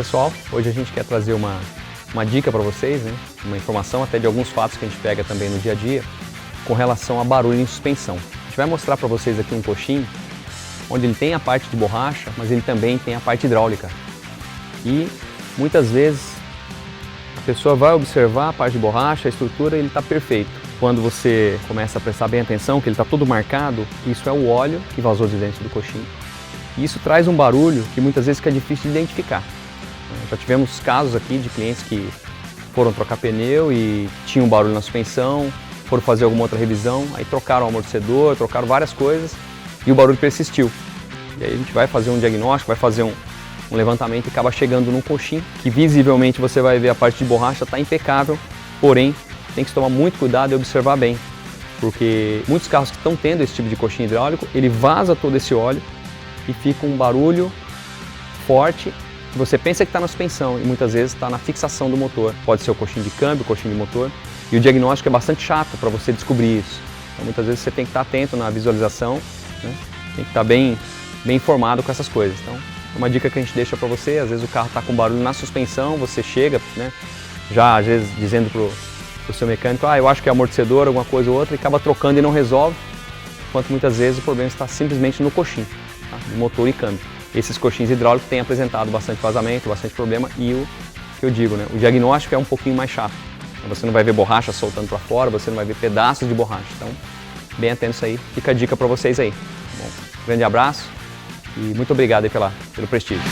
Pessoal, hoje a gente quer trazer uma dica para vocês, né? Uma informação até de alguns fatos que a gente pega também no dia a dia com relação a barulho em suspensão. A gente vai mostrar para vocês aqui um coxim onde ele tem a parte de borracha, mas ele também tem a parte hidráulica. E muitas vezes a pessoa vai observar a parte de borracha, a estrutura, ele está perfeito. Quando você começa a prestar bem atenção, que ele está todo marcado, isso é o óleo que vazou de dentro do coxim. E isso traz um barulho que muitas vezes é difícil de identificar. Já tivemos casos aqui de clientes que foram trocar pneu e tinham um barulho na suspensão, foram fazer alguma outra revisão, aí trocaram o amortecedor, trocaram várias coisas e o barulho persistiu. E aí a gente vai fazer um diagnóstico, vai fazer um levantamento e acaba chegando num coxim que visivelmente você vai ver a parte de borracha está impecável, porém tem que tomar muito cuidado e observar bem, porque muitos carros que estão tendo esse tipo de coxim hidráulico, ele vaza todo esse óleo e fica um barulho forte. Você pensa que está na suspensão e muitas vezes está na fixação do motor. Pode ser o coxim de câmbio, o coxim de motor. E o diagnóstico é bastante chato para você descobrir isso. Então muitas vezes você tem que estar atento na visualização, né? Tem que estar bem informado com essas coisas. Então é uma dica que a gente deixa para você. Às vezes o carro está com barulho na suspensão, você chega, né? Já às vezes dizendo para o seu mecânico, eu acho que é amortecedor, alguma coisa ou outra, e acaba trocando e não resolve. Enquanto muitas vezes o problema está simplesmente no coxim, tá? Do motor e câmbio. Esses coxins hidráulicos têm apresentado bastante vazamento, bastante problema e o que eu digo, né, o diagnóstico é um pouquinho mais chato. Você não vai ver borracha soltando para fora, você não vai ver pedaços de borracha. Então, bem atento a isso aí. Fica a dica para vocês aí. Bom, grande abraço e muito obrigado aí pelo prestígio.